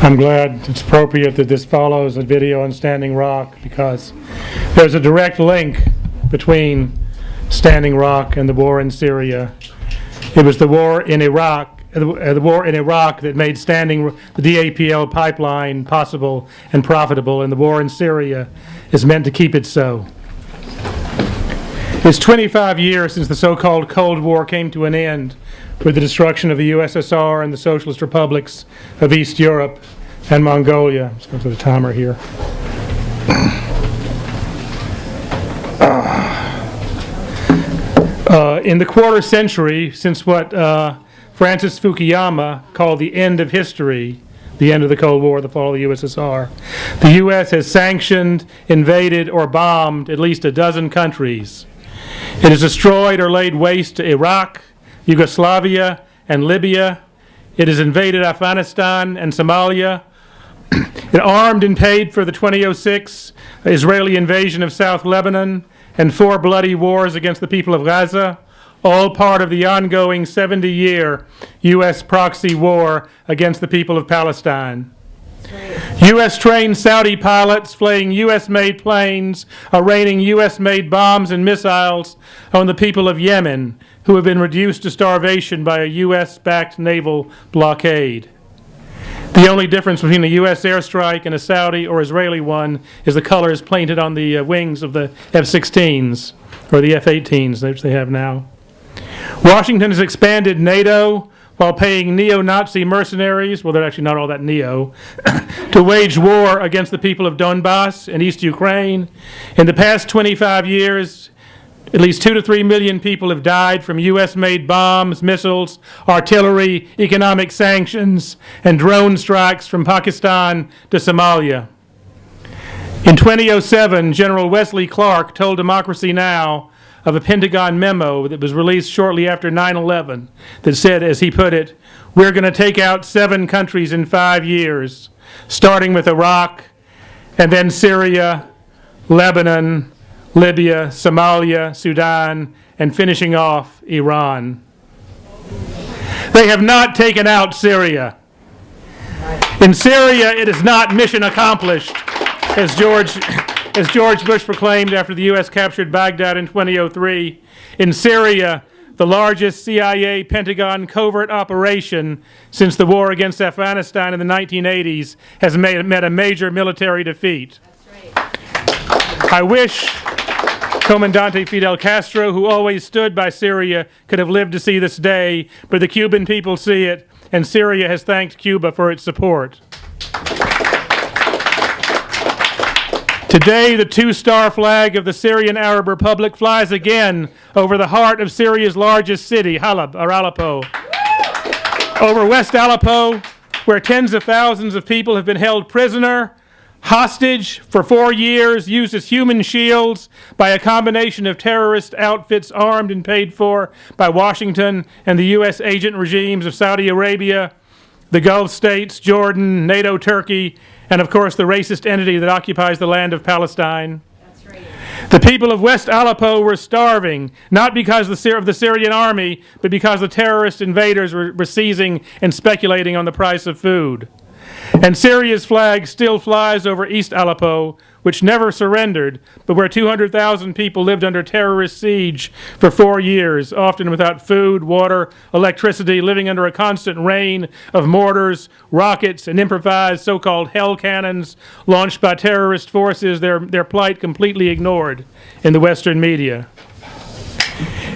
I'm glad it's appropriate that this follows a video on Standing Rock, because there's a direct link between Standing Rock and the war in Syria. It was the war in Iraq, that made the DAPL pipeline possible and profitable, and the war in Syria is meant to keep it so. It's 25 years since the so-called Cold War came to an end with the destruction of the USSR and the socialist republics of East Europe and Mongolia. Let's go to the timer here. In the quarter century since what Francis Fukuyama called the end of history, the end of the Cold War, the fall of the USSR, the U.S. has sanctioned, invaded, or bombed at least a dozen countries. It has destroyed or laid waste to Iraq, Yugoslavia, and Libya. It has invaded Afghanistan and Somalia. It armed and paid for the 2006 Israeli invasion of South Lebanon and 4 bloody wars against the people of Gaza, all part of the ongoing 70-year U.S. proxy war against the people of Palestine. U.S.-trained Saudi pilots flying U.S.-made planes are raining U.S.-made bombs and missiles on the people of Yemen, who have been reduced to starvation by a U.S.-backed naval blockade. The only difference between a U.S. airstrike and a Saudi or Israeli one is the colors painted on the wings of the F-16s, or the F-18s, which they have now. Washington has expanded NATO while paying neo-Nazi mercenaries, well, they're actually not all that neo, to wage war against the people of Donbass and East Ukraine. In the past 25 years, at least 2 to 3 million people have died from U.S.-made bombs, missiles, artillery, economic sanctions, and drone strikes from Pakistan to Somalia. In 2007, General Wesley Clark told Democracy Now! Of a Pentagon memo that was released shortly after 9/11 that said, as he put it, "We're going to take out 7 countries in 5 years, starting with Iraq, and then Syria, Lebanon, Libya, Somalia, Sudan, and finishing off Iran." They have not taken out Syria. In Syria, it is not mission accomplished, as George Bush proclaimed after the U.S. captured Baghdad in 2003. In Syria, the largest CIA Pentagon covert operation since the war against Afghanistan in the 1980s has met a major military defeat. That's right. I wish Comandante Fidel Castro, who always stood by Syria, could have lived to see this day, but the Cuban people see it, and Syria has thanked Cuba for its support. Today, the 2-star flag of the Syrian Arab Republic flies again over the heart of Syria's largest city, Aleppo. Over West Aleppo, where tens of thousands of people have been held prisoner, hostage for 4 years, used as human shields by a combination of terrorist outfits armed and paid for by Washington and the U.S. agent regimes of Saudi Arabia, the Gulf states, Jordan, NATO, Turkey, and of course the racist entity that occupies the land of Palestine. That's right. The people of West Aleppo were starving, not because of the Syrian army, but because the terrorist invaders were seizing and speculating on the price of food. And Syria's flag still flies over East Aleppo, which never surrendered, but where 200,000 people lived under terrorist siege for 4 years, often without food, water, electricity, living under a constant rain of mortars, rockets, and improvised so-called hell cannons launched by terrorist forces, their plight completely ignored in the Western media.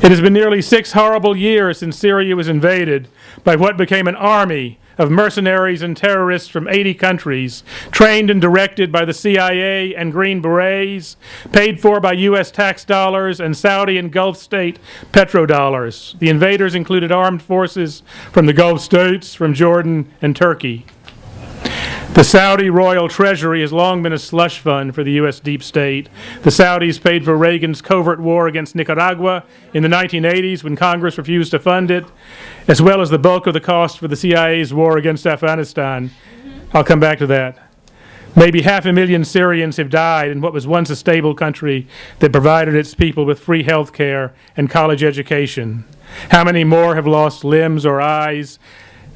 It has been nearly 6 horrible years since Syria was invaded by what became an army of mercenaries and terrorists from 80 countries, trained and directed by the CIA and Green Berets, paid for by U.S. tax dollars and Saudi and Gulf state petrodollars. The invaders included armed forces from the Gulf states, from Jordan and Turkey. The Saudi royal treasury has long been a slush fund for the U.S. deep state. The Saudis paid for Reagan's covert war against Nicaragua in the 1980s when Congress refused to fund it, as well as the bulk of the cost for the CIA's war against Afghanistan. I'll come back to that. Maybe 500,000 Syrians have died in what was once a stable country that provided its people with free health care and college education. How many more have lost limbs or eyes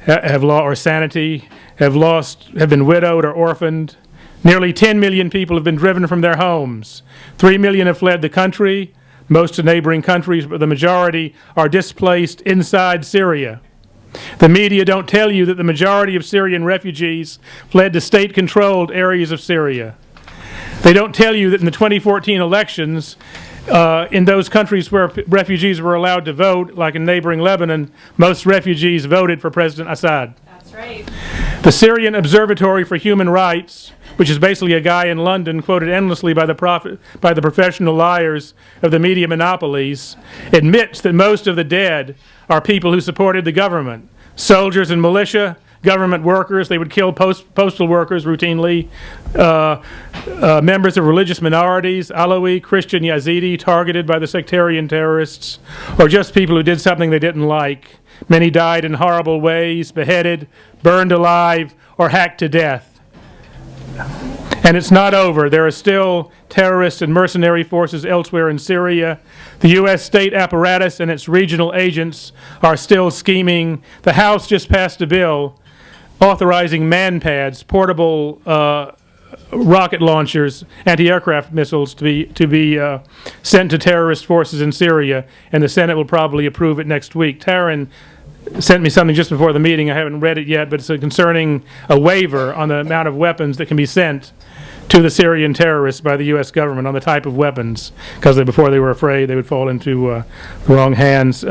or sanity, have been widowed or orphaned. Nearly 10 million people have been driven from their homes. 3 million have fled the country, most to neighboring countries, but the majority are displaced inside Syria. The media don't tell you that the majority of Syrian refugees fled to state-controlled areas of Syria. They don't tell you that in the 2014 elections, in those countries where refugees were allowed to vote, like in neighboring Lebanon, most refugees voted for President Assad. That's right. The Syrian Observatory for Human Rights, which is basically a guy in London quoted endlessly by the professional liars of the media monopolies, admits that most of the dead are people who supported the government. Soldiers and militia, government workers, they would kill postal workers routinely, members of religious minorities, Alawi, Christian, Yazidi, targeted by the sectarian terrorists, or just people who did something they didn't like. Many died in horrible ways, beheaded, burned alive, or hacked to death. And it's not over. There are still terrorist and mercenary forces elsewhere in Syria. The U.S. state apparatus and its regional agents are still scheming. The House just passed a bill authorizing man-pads, portable rocket launchers, anti-aircraft missiles to be sent to terrorist forces in Syria, and the Senate will probably approve it next week. Taryn sent me something just before the meeting. I haven't read it yet, but it's concerning a waiver on the amount of weapons that can be sent to the Syrian terrorists by the U.S. government on the type of weapons, because before they were afraid they would fall into the wrong hands.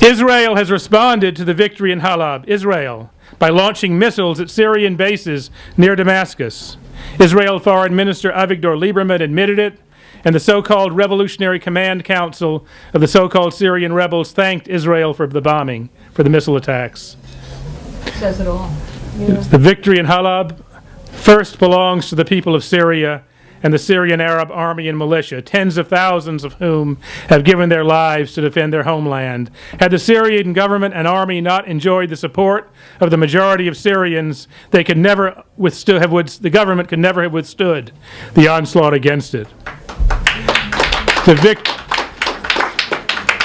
Israel has responded to the victory in Halab, Israel, by launching missiles at Syrian bases near Damascus. Israel Foreign Minister Avigdor Lieberman admitted it, and the so-called Revolutionary Command Council of the so-called Syrian rebels thanked Israel for the bombing, for the missile attacks. Says it all. Yeah. The victory in Halab first belongs to the people of Syria and the Syrian Arab army and militia, tens of thousands of whom have given their lives to defend their homeland. Had the Syrian government and army not enjoyed the support of the majority of Syrians, they could never the government could never have withstood the onslaught against it.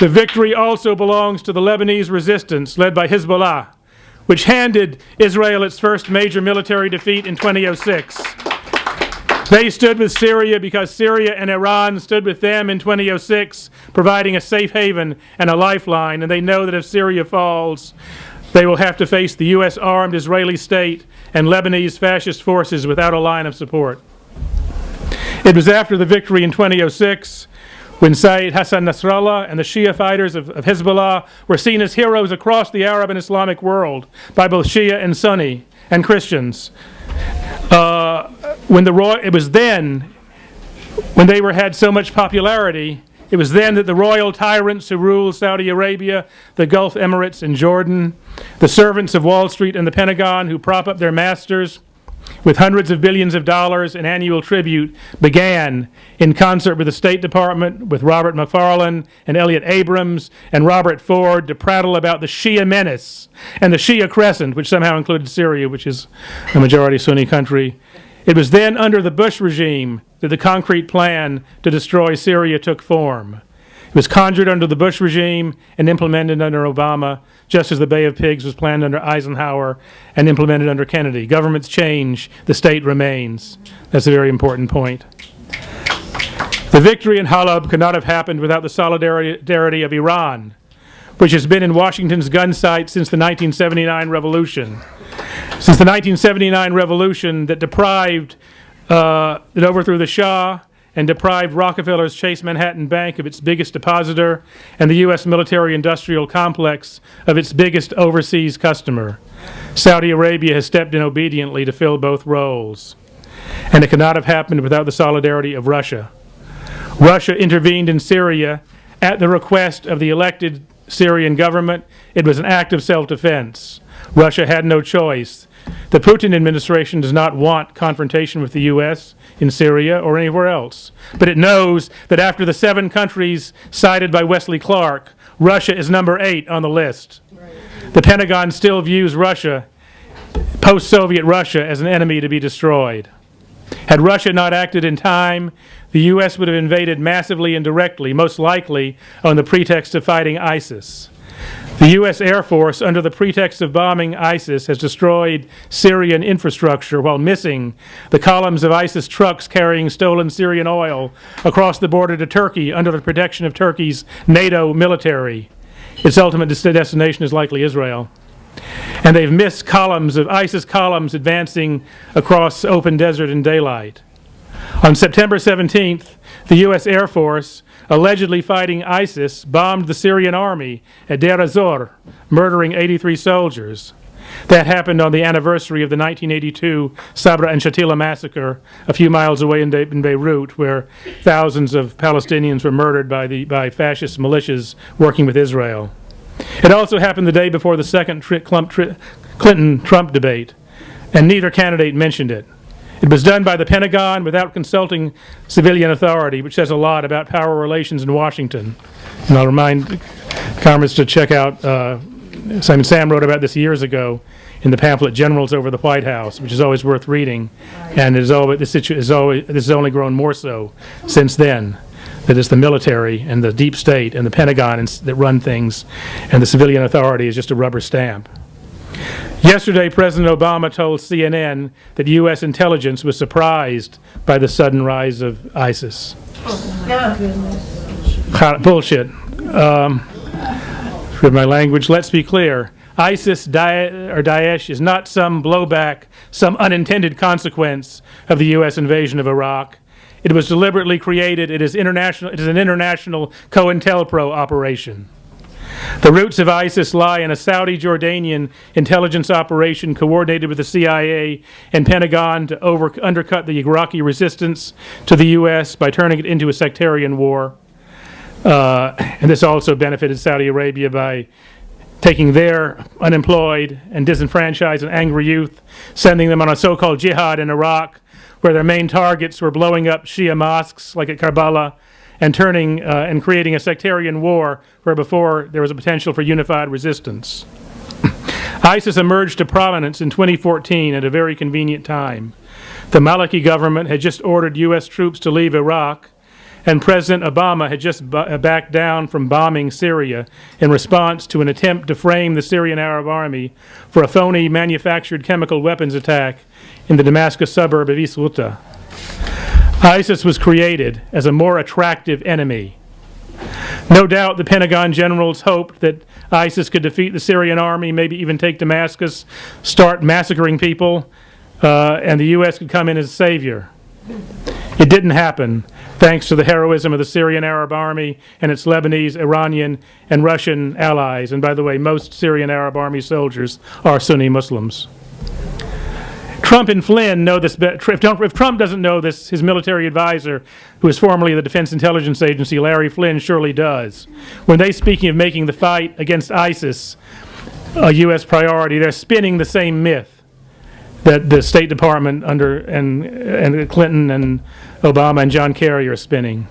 The victory also belongs to the Lebanese resistance led by Hezbollah, which handed Israel its first major military defeat in 2006. They stood with Syria because Syria and Iran stood with them in 2006, providing a safe haven and a lifeline, and they know that if Syria falls, they will have to face the U.S. armed Israeli state and Lebanese fascist forces without a line of support. It was after the victory in 2006 when Sayyid Hassan Nasrallah and the Shia fighters of Hezbollah were seen as heroes across the Arab and Islamic world by both Shia and Sunni and Christians. It was then, when they had so much popularity, it was then that the royal tyrants who rule Saudi Arabia, the Gulf Emirates, and Jordan, the servants of Wall Street and the Pentagon who prop up their masters with hundreds of billions of dollars in annual tribute, began, in concert with the State Department, with Robert McFarlane and Elliot Abrams and Robert Ford, to prattle about the Shia menace and the Shia crescent, which somehow included Syria, which is a majority Sunni country. It was then under the Bush regime that the concrete plan to destroy Syria took form. It was conjured under the Bush regime and implemented under Obama, just as the Bay of Pigs was planned under Eisenhower and implemented under Kennedy. Governments change, the state remains. That's a very important point. The victory in Halab could not have happened without the solidarity of Iran, which has been in Washington's gun sight since the 1979 revolution. Since the 1979 revolution that overthrew the Shah and deprived Rockefeller's Chase Manhattan Bank of its biggest depositor and the U.S. military-industrial complex of its biggest overseas customer. Saudi Arabia has stepped in obediently to fill both roles. And it could not have happened without the solidarity of Russia. Russia intervened in Syria at the request of the elected Syrian government. It was an act of self-defense. Russia had no choice. The Putin administration does not want confrontation with the U.S. in Syria or anywhere else. But it knows that after the 7 countries cited by Wesley Clark, Russia is number 8 on the list. Right. The Pentagon still views Russia, post-Soviet Russia, as an enemy to be destroyed. Had Russia not acted in time, the U.S. would have invaded massively and directly, most likely on the pretext of fighting ISIS. The U.S. Air Force, under the pretext of bombing ISIS, has destroyed Syrian infrastructure while missing the columns of ISIS trucks carrying stolen Syrian oil across the border to Turkey under the protection of Turkey's NATO military. Its ultimate destination is likely Israel. And they've missed columns of ISIS columns advancing across open desert in daylight. On September 17th, the U.S. Air Force, allegedly fighting ISIS, bombed the Syrian army at Deir ez-Zor, murdering 83 soldiers. That happened on the anniversary of the 1982 Sabra and Shatila massacre a few miles away in Beirut, where thousands of Palestinians were murdered by fascist militias working with Israel. It also happened the day before the second Clinton-Trump debate, and neither candidate mentioned it. It was done by the Pentagon without consulting civilian authority, which says a lot about power relations in Washington. And I'll remind Congress to check out, Simon Sam wrote about this years ago in the pamphlet Generals Over the White House, which is always worth reading. And this has only grown more so since then. That it's the military and the deep state and the Pentagon that run things, and the civilian authority is just a rubber stamp. Yesterday, President Obama told CNN that U.S. intelligence was surprised by the sudden rise of ISIS. Bullshit. With my language, let's be clear. ISIS or Daesh is not some blowback, some unintended consequence of the U.S. invasion of Iraq. It was deliberately created. It is an international COINTELPRO operation. The roots of ISIS lie in a Saudi-Jordanian intelligence operation coordinated with the CIA and Pentagon to undercut the Iraqi resistance to the U.S. by turning it into a sectarian war. And this also benefited Saudi Arabia by taking their unemployed and disenfranchised and angry youth, sending them on a so-called jihad in Iraq, where their main targets were blowing up Shia mosques like at Karbala, and creating a sectarian war where before there was a potential for unified resistance. ISIS emerged to prominence in 2014 at a very convenient time. The Maliki government had just ordered U.S. troops to leave Iraq, and President Obama had just backed down from bombing Syria in response to an attempt to frame the Syrian Arab Army for a phony manufactured chemical weapons attack in the Damascus suburb of East Ghouta. ISIS was created as a more attractive enemy. No doubt the Pentagon generals hoped that ISIS could defeat the Syrian army, maybe even take Damascus, start massacring people, and the U.S. could come in as a savior. It didn't happen, thanks to the heroism of the Syrian Arab Army and its Lebanese, Iranian, and Russian allies. And by the way, most Syrian Arab Army soldiers are Sunni Muslims. Trump and Flynn know this. If Trump doesn't know this, his military advisor, who is formerly the Defense Intelligence Agency, Larry Flynn, surely does. When they speaking of making the fight against ISIS a U.S. priority, they're spinning the same myth that the State Department and Clinton and Obama and John Kerry are spinning.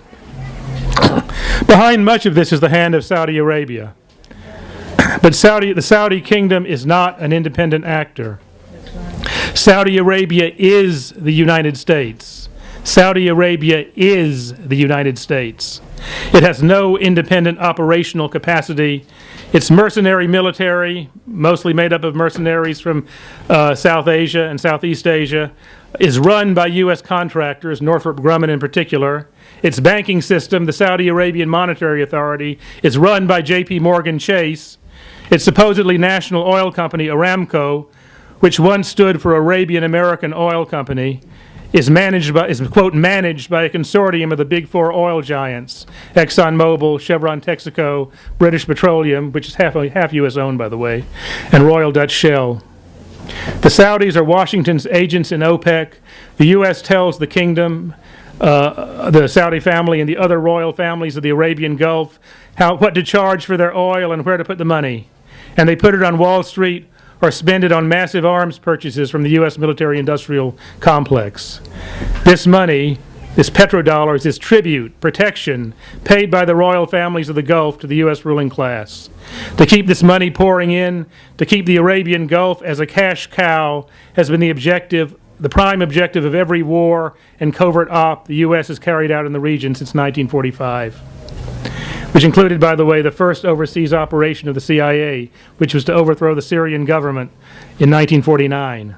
Behind much of this is the hand of Saudi Arabia. But the Saudi kingdom is not an independent actor. Saudi Arabia is the United States. Saudi Arabia is the United States. It has no independent operational capacity. Its mercenary military, mostly made up of mercenaries from South Asia and Southeast Asia, is run by U.S. contractors, Northrop Grumman in particular. Its banking system, the Saudi Arabian Monetary Authority, is run by J.P. Morgan Chase. Its supposedly national oil company, Aramco, which once stood for Arabian American Oil Company, is quote, managed by a consortium of the big four oil giants, ExxonMobil, Chevron Texaco, British Petroleum, which is half U.S. owned, by the way, and Royal Dutch Shell. The Saudis are Washington's agents in OPEC. The U.S. tells the kingdom, the Saudi family and the other royal families of the Arabian Gulf what to charge for their oil and where to put the money. And they put it on Wall Street or spend it on massive arms purchases from the U.S. military-industrial complex. This money, this petrodollars, is tribute, protection, paid by the royal families of the Gulf to the U.S. ruling class. To keep this money pouring in, to keep the Arabian Gulf as a cash cow, has been the prime objective of every war and covert op the U.S. has carried out in the region since 1945. which included, by the way, the first overseas operation of the CIA, which was to overthrow the Syrian government in 1949.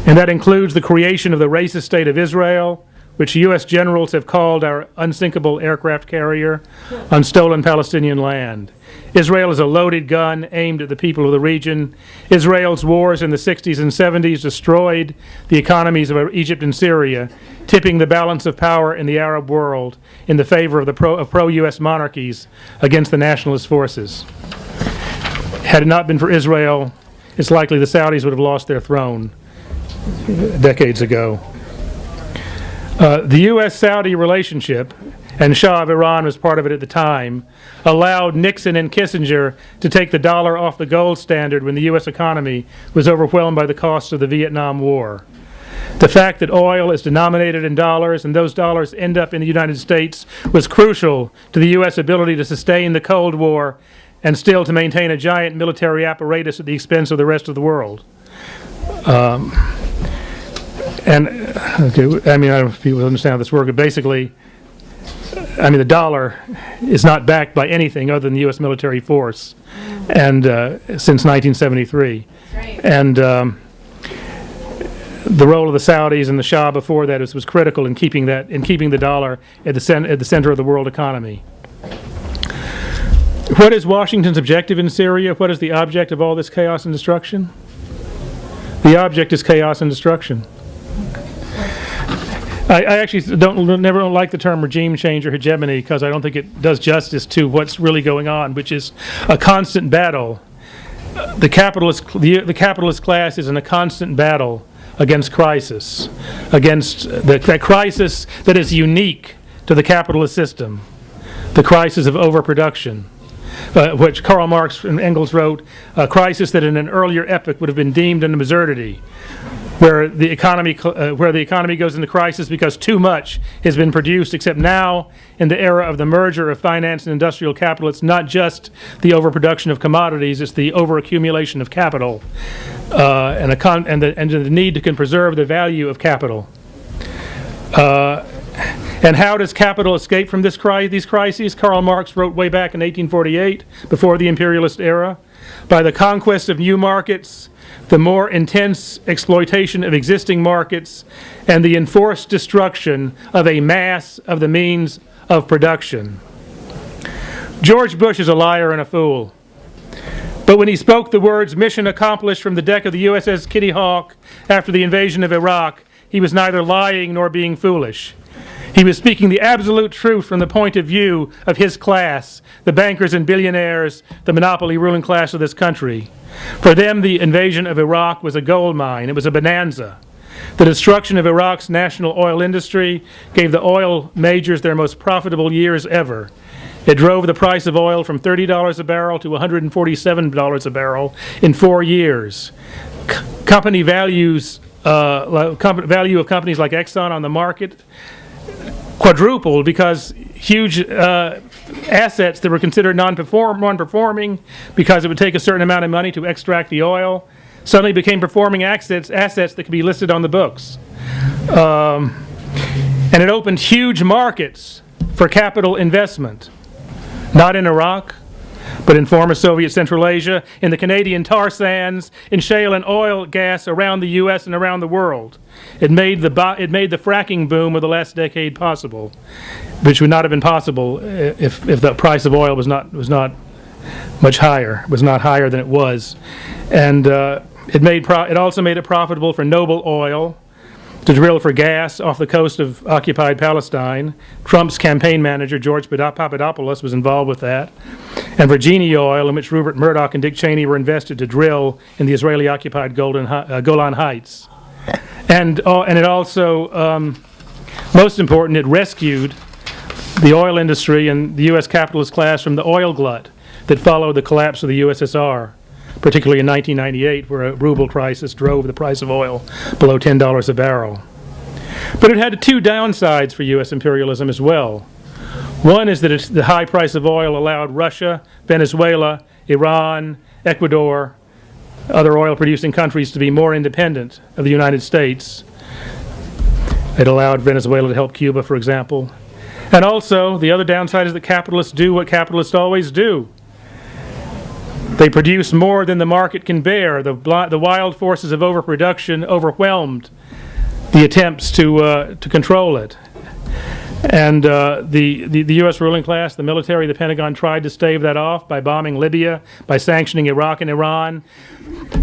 And that includes the creation of the racist state of Israel, which U.S. generals have called our unsinkable aircraft carrier on stolen Palestinian land. Israel is a loaded gun aimed at the people of the region. Israel's wars in the 60s and 70s destroyed the economies of Egypt and Syria, tipping the balance of power in the Arab world in the favor of pro-U.S. monarchies against the nationalist forces. Had it not been for Israel, it's likely the Saudis would have lost their throne decades ago. The U.S.-Saudi relationship, and Shah of Iran was part of it at the time, allowed Nixon and Kissinger to take the dollar off the gold standard when the U.S. economy was overwhelmed by the costs of the Vietnam War. The fact that oil is denominated in dollars and those dollars end up in the United States was crucial to the U.S. ability to sustain the Cold War and still to maintain a giant military apparatus at the expense of the rest of the world. And okay, I mean, I don't know if people understand how this works, but basically, I mean, the dollar is not backed by anything other than the U.S. military force, and since 1973. Right. And the role of the Saudis and the Shah before that was critical in keeping the dollar at the center of the world economy. What is Washington's objective in Syria? What is the object of all this chaos and destruction? The object is chaos and destruction. I actually never like the term regime change or hegemony because I don't think it does justice to what's really going on, which is a constant battle. The capitalist class is in a constant battle against crisis, against that crisis that is unique to the capitalist system, the crisis of overproduction, which Karl Marx and Engels wrote, a crisis that in an earlier epoch would have been deemed an absurdity, where the economy goes into crisis because too much has been produced, except now, in the era of the merger of finance and industrial capital, it's not just the overproduction of commodities, it's the overaccumulation of capital, and the need to preserve the value of capital. And how does capital escape from these crises? Karl Marx wrote way back in 1848, before the imperialist era, by the conquest of new markets, the more intense exploitation of existing markets, and the enforced destruction of a mass of the means of production. George Bush is a liar and a fool. But when he spoke the words "mission accomplished" from the deck of the USS Kitty Hawk after the invasion of Iraq, he was neither lying nor being foolish. He was speaking the absolute truth from the point of view of his class, the bankers and billionaires, the monopoly ruling class of this country. For them, the invasion of Iraq was a gold mine. It was a bonanza. The destruction of Iraq's national oil industry gave the oil majors their most profitable years ever. It drove the price of oil from $30 a barrel to $147 a barrel in 4 years. Company values, value of companies like Exxon on the market quadrupled because huge assets that were considered non-performing because it would take a certain amount of money to extract the oil suddenly became performing assets that could be listed on the books. And it opened huge markets for capital investment, not in Iraq, but in former Soviet Central Asia, in the Canadian tar sands, in shale and oil gas around the U.S. and around the world. It made the fracking boom of the last decade possible, which would not have been possible if the price of oil was not much higher, was not higher than it was. And it also made it profitable for Noble Oil to drill for gas off the coast of occupied Palestine. Trump's campaign manager, George Papadopoulos, was involved with that. And Virginia Oil, in which Rupert Murdoch and Dick Cheney were invested to drill in the Israeli-occupied Golan Heights. And it also, most important, it rescued the oil industry and the U.S. capitalist class from the oil glut that followed the collapse of the USSR, particularly in 1998, where a ruble crisis drove the price of oil below $10 a barrel. But it had two downsides for U.S. imperialism as well. One is that the high price of oil allowed Russia, Venezuela, Iran, Ecuador, other oil-producing countries to be more independent of the United States. It allowed Venezuela to help Cuba, for example. And also, the other downside is that capitalists do what capitalists always do. They produce more than the market can bear. The wild forces of overproduction overwhelmed the attempts to control it. And the U.S. ruling class, the military, the Pentagon tried to stave that off by bombing Libya, by sanctioning Iraq and Iran,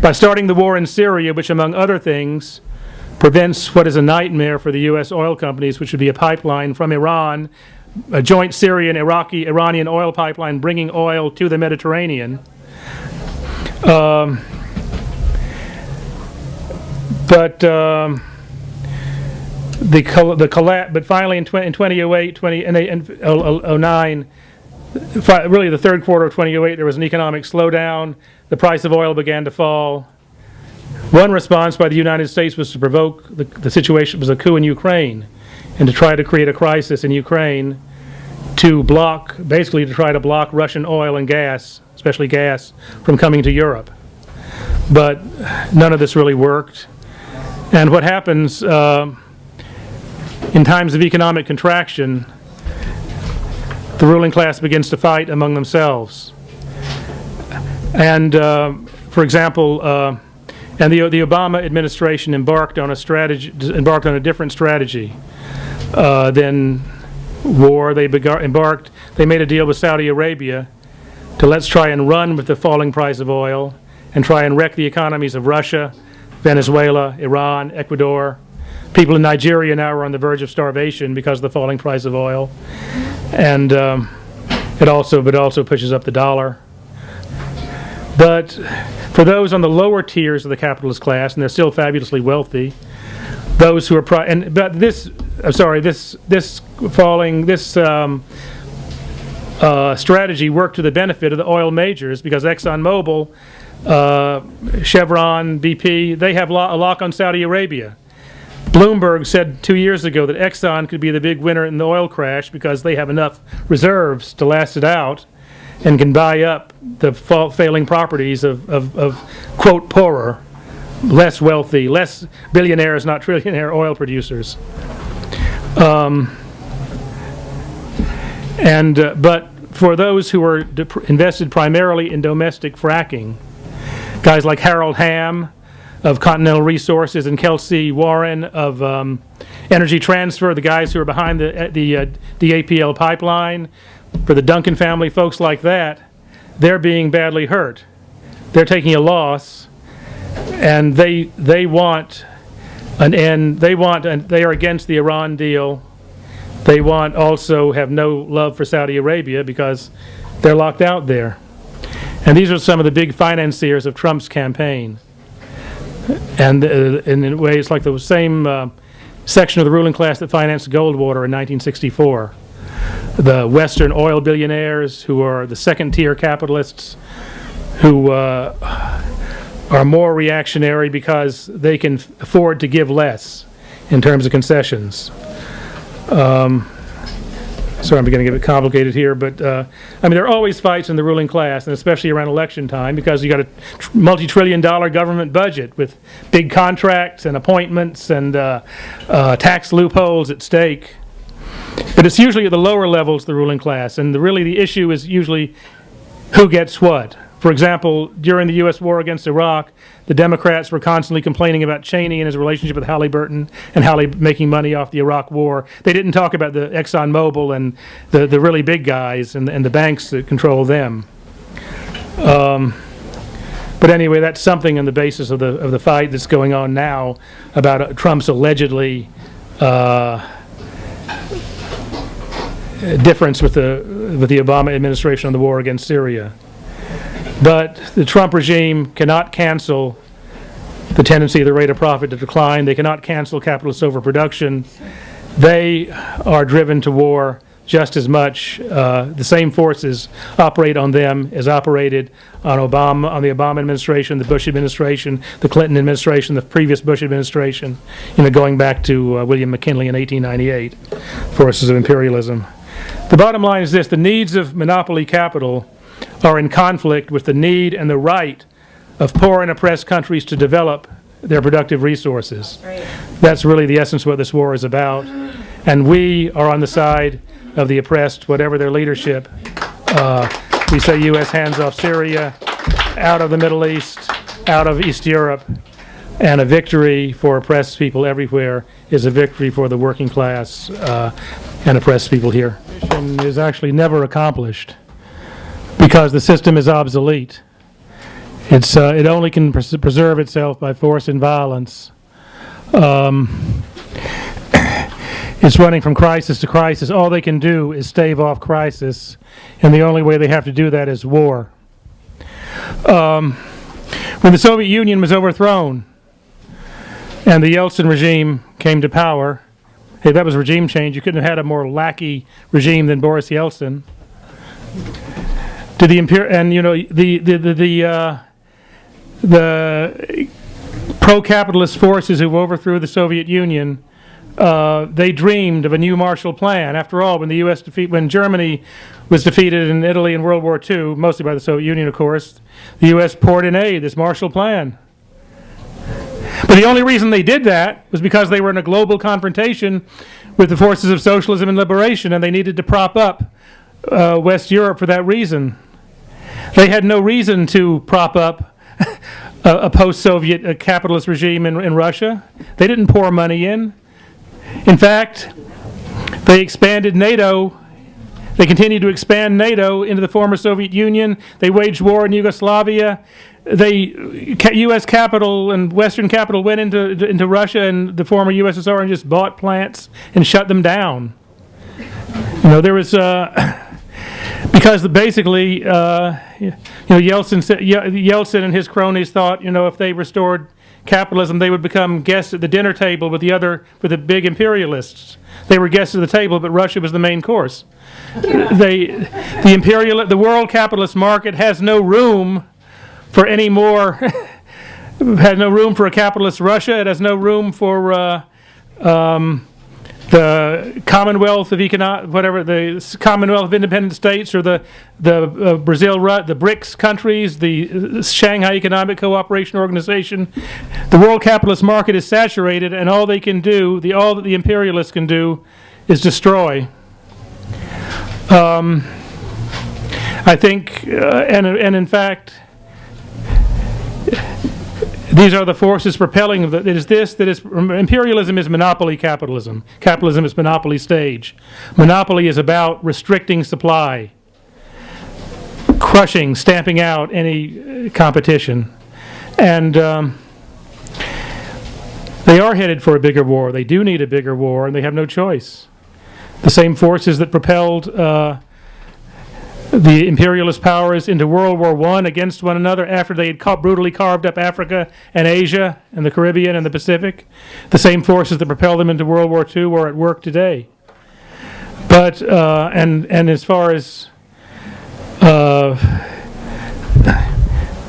by starting the war in Syria, which, among other things, prevents what is a nightmare for the U.S. oil companies, which would be a pipeline from Iran, a joint Syrian, Iranian oil pipeline bringing oil to the Mediterranean. But finally in 2008, and 09, really the third quarter of 2008, there was an economic slowdown. The price of oil began to fall. One response by the United States was to provoke the situation, was a coup in Ukraine, and to try to create a crisis in Ukraine basically to try to block Russian oil and gas, especially gas, from coming to Europe. But none of this really worked. And what happens in times of economic contraction, the ruling class begins to fight among themselves. And for example, and the Obama administration embarked on a different strategy than war. They made a deal with Saudi Arabia to let's try and run with the falling price of oil and try and wreck the economies of Russia, Venezuela, Iran, Ecuador. People in Nigeria now are on the verge of starvation because of the falling price of oil. And it also pushes up the dollar. But for those on the lower tiers of the capitalist class, and they're still fabulously wealthy, those who are this strategy worked to the benefit of the oil majors because ExxonMobil, Chevron, BP, they have a lock on Saudi Arabia. Bloomberg said 2 years ago that Exxon could be the big winner in the oil crash because they have enough reserves to last it out and can buy up the failing properties of quote, poorer, less wealthy, less billionaires, not trillionaire oil producers. But for those who are invested primarily in domestic fracking, guys like Harold Hamm of Continental Resources and Kelsey Warren of Energy Transfer, the guys who are behind the APL pipeline, for the Duncan family, folks like that, they're being badly hurt. They're taking a loss, and they want an end. They are against the Iran deal. They also have no love for Saudi Arabia because they're locked out there. And these are some of the big financiers of Trump's campaign. And in a way, it's like the same section of the ruling class that financed Goldwater in 1964. The Western oil billionaires who are the second-tier capitalists who are more reactionary because they can afford to give less in terms of concessions. Sorry, I'm beginning to get a bit complicated here, but there are always fights in the ruling class, and especially around election time, because you got a multi-trillion-dollar government budget with big contracts and appointments and tax loopholes at stake. But it's usually at the lower levels, the ruling class, and the issue is usually who gets what. For example, during the U.S. war against Iraq, the Democrats were constantly complaining about Cheney and his relationship with Halliburton and how making money off the Iraq war. They didn't talk about the ExxonMobil and the really big guys and the banks that control them. But anyway, that's something on the basis of the fight that's going on now about Trump's allegedly difference with the Obama administration on the war against Syria. But the Trump regime cannot cancel the tendency of the rate of profit to decline. They cannot cancel capitalist overproduction. They are driven to war just as much. The same forces operate on them as operated on the Obama administration, the Bush administration, the Clinton administration, the previous Bush administration, going back to William McKinley in 1898, forces of imperialism. The bottom line is this: the needs of monopoly capital are in conflict with the need and the right of poor and oppressed countries to develop their productive resources. Right. That's really the essence of what this war is about. And we are on the side of the oppressed, whatever their leadership. We say U.S. hands off Syria, out of the Middle East, out of East Europe, and a victory for oppressed people everywhere is a victory for the working class and oppressed people here. Mission is actually never accomplished because the system is obsolete. It only can preserve itself by force and violence. It's running from crisis to crisis. All they can do is stave off crisis, and the only way they have to do that is war. When the Soviet Union was overthrown and the Yeltsin regime came to power, hey, that was regime change. You couldn't have had a more lackey regime than Boris Yeltsin. The pro-capitalist forces who overthrew the Soviet Union, they dreamed of a new Marshall Plan. After all, when Germany was defeated in Italy in World War II, mostly by the Soviet Union, of course, the U.S. poured in aid, this Marshall Plan. But the only reason they did that was because they were in a global confrontation with the forces of socialism and liberation, and they needed to prop up West Europe for that reason. They had no reason to prop up a post-Soviet capitalist regime in Russia. They didn't pour money in. In fact, they expanded NATO. They continued to expand NATO into the former Soviet Union. They waged war in Yugoslavia. U.S. capital and Western capital went into Russia and the former USSR and just bought plants and shut them down. There was because basically, Yeltsin and his cronies thought, if they restored capitalism, they would become guests at the dinner table with the big imperialists. They were guests at the table, but Russia was the main course. The world capitalist market has no room for any more. Had no room for a capitalist Russia. It has no room for the Commonwealth of the Commonwealth of Independent States, or the Brazil, the BRICS countries, the Shanghai Economic Cooperation Organization. The world capitalist market is saturated, and all they can do, all that the imperialists can do, is destroy. I think, and in fact, these are the forces propelling. Imperialism is monopoly capitalism. Capitalism is monopoly stage. Monopoly is about restricting supply, crushing, stamping out any competition. And they are headed for a bigger war. They do need a bigger war, and they have no choice. The same forces that propelled the imperialist powers into World War I against one another after they had brutally carved up Africa and Asia and the Caribbean and the Pacific. The same forces that propelled them into World War II are at work today. But, and as far as the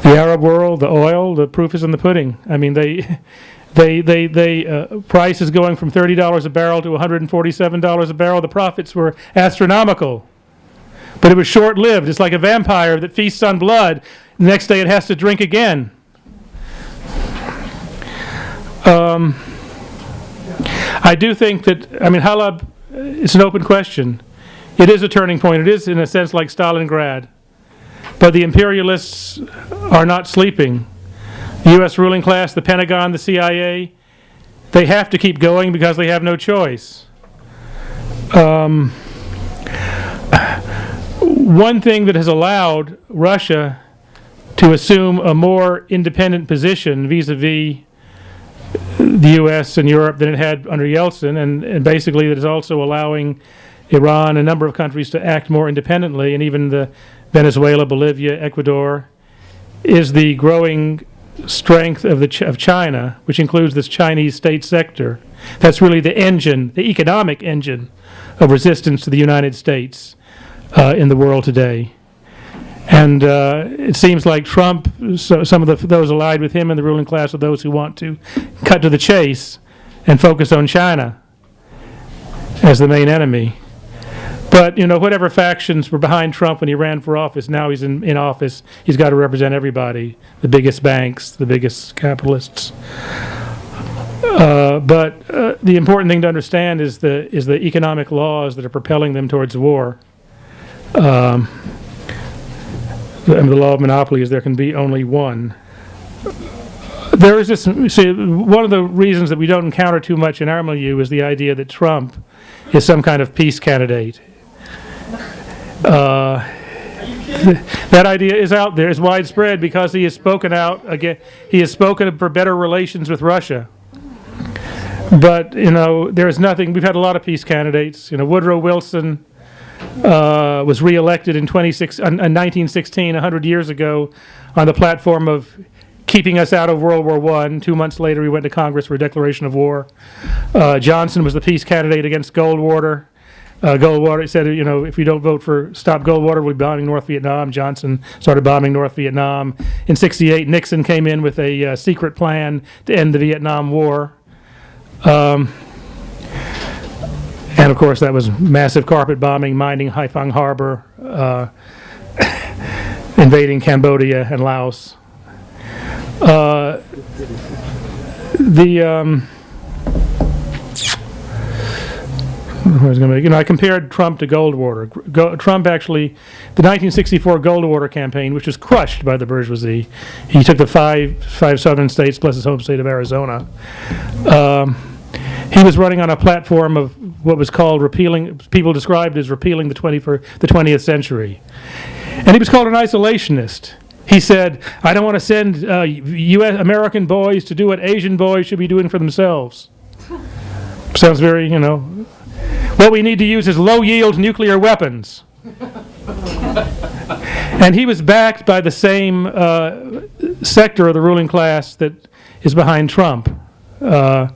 Arab world, the oil, the proof is in the pudding. I mean, price is going from $30 a barrel to $147 a barrel. The profits were astronomical. But it was short-lived. It's like a vampire that feasts on blood. The next day it has to drink again. I do think that, Halab is an open question. It is a turning point. It is, in a sense, like Stalingrad. But the imperialists are not sleeping. The U.S. ruling class, the Pentagon, the CIA, they have to keep going because they have no choice. One thing that has allowed Russia to assume a more independent position vis-a-vis the U.S. and Europe than it had under Yeltsin, and basically that is also allowing Iran, a number of countries, to act more independently, and even the Venezuela, Bolivia, Ecuador, is the growing strength of China, which includes this Chinese state sector. That's really the engine, the economic engine of resistance to the United States in the world today. And it seems like Trump, some of those allied with him and the ruling class are those who want to cut to the chase and focus on China as the main enemy. But, whatever factions were behind Trump when he ran for office, now he's in office, he's got to represent everybody, the biggest banks, the biggest capitalists. But the important thing to understand is the economic laws that are propelling them towards war. And the law of monopoly is there can be only one. There is this, see, one of the reasons that we don't encounter too much in our milieu is the idea that Trump is some kind of peace candidate. That idea is out there, is widespread because he has spoken out again. He has spoken for better relations with Russia. But, there is nothing. We've had a lot of peace candidates. Woodrow Wilson was reelected in 1916, 100 years ago, on the platform of keeping us out of World War I. 2 months later, he went to Congress for a declaration of war. Johnson was the peace candidate against Goldwater. Goldwater said, if you don't vote for Stop Goldwater, we'll be bombing North Vietnam. Johnson started bombing North Vietnam. In '68, Nixon came in with a secret plan to end the Vietnam War. And of course, that was massive carpet bombing, mining Haiphong Harbor, invading Cambodia and Laos. I compared Trump to Goldwater. Trump actually, the 1964 Goldwater campaign, which was crushed by the bourgeoisie, he took the five southern states plus his home state of Arizona. He was running on a platform of what was called people described as repealing the 20th century. And he was called an isolationist. He said, I don't want to send U.S. American boys to do what Asian boys should be doing for themselves. Sounds very, What we need to use is low-yield nuclear weapons. And he was backed by the same sector of the ruling class that is behind Trump. The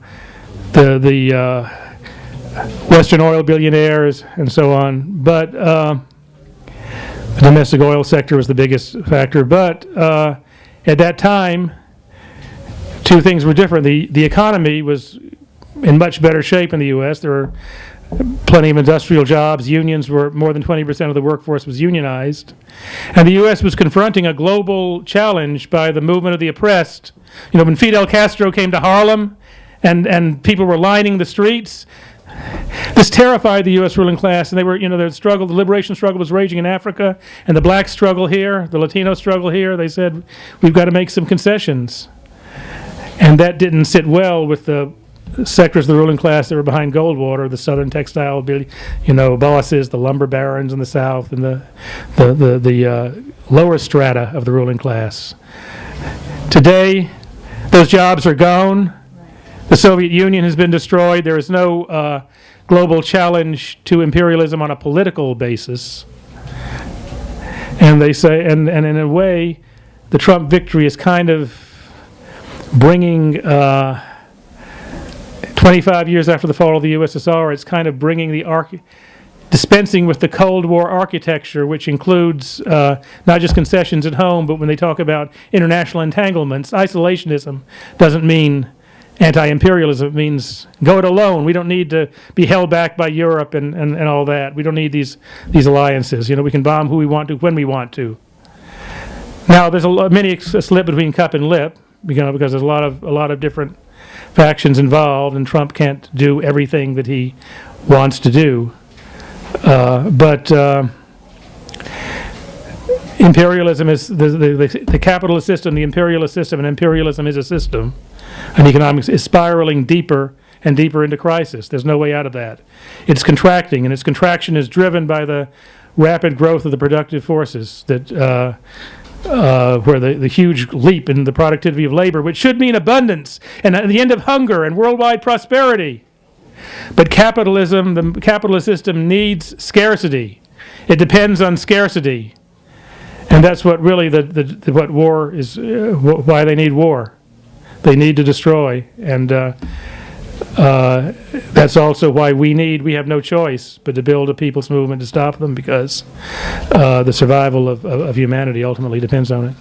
Western oil billionaires and so on. But the domestic oil sector was the biggest factor. But at that time, two things were different. The economy was in much better shape in the U.S. There were plenty of industrial jobs. Unions were more than 20% of the workforce was unionized. And the U.S. was confronting a global challenge by the movement of the oppressed. When Fidel Castro came to Harlem and people were lining the streets, this terrified the U.S. ruling class. And they were, the liberation struggle was raging in Africa, and the black struggle here, the Latino struggle here. They said, we've got to make some concessions. And that didn't sit well with the sectors of the ruling class that were behind Goldwater, the southern textile, bosses, the lumber barons in the South, and the lower strata of the ruling class. Today, those jobs are gone. The Soviet Union has been destroyed. There is no global challenge to imperialism on a political basis. And they say, and in a way, the Trump victory is kind of bringing 25 years after the fall of the USSR, it's kind of bringing dispensing with the Cold War architecture, which includes not just concessions at home, but when they talk about international entanglements, isolationism doesn't mean anti-imperialism. It means go it alone. We don't need to be held back by Europe and all that. We don't need these alliances. We can bomb who we want to when we want to. Now, there's a slip between cup and lip, because there's a lot of different factions involved, and Trump can't do everything that he wants to do. But imperialism is the capitalist system, the imperialist system, and imperialism is a system. And economics is spiraling deeper and deeper into crisis. There's no way out of that. It's contracting, and its contraction is driven by the rapid growth of the productive forces that where the huge leap in the productivity of labor, which should mean abundance and the end of hunger and worldwide prosperity. But capitalism, the capitalist system, needs scarcity. It depends on scarcity. And that's what really what war is, why they need war. They need to destroy. And that's also why we have no choice but to build a people's movement to stop them, because the survival of humanity ultimately depends on it.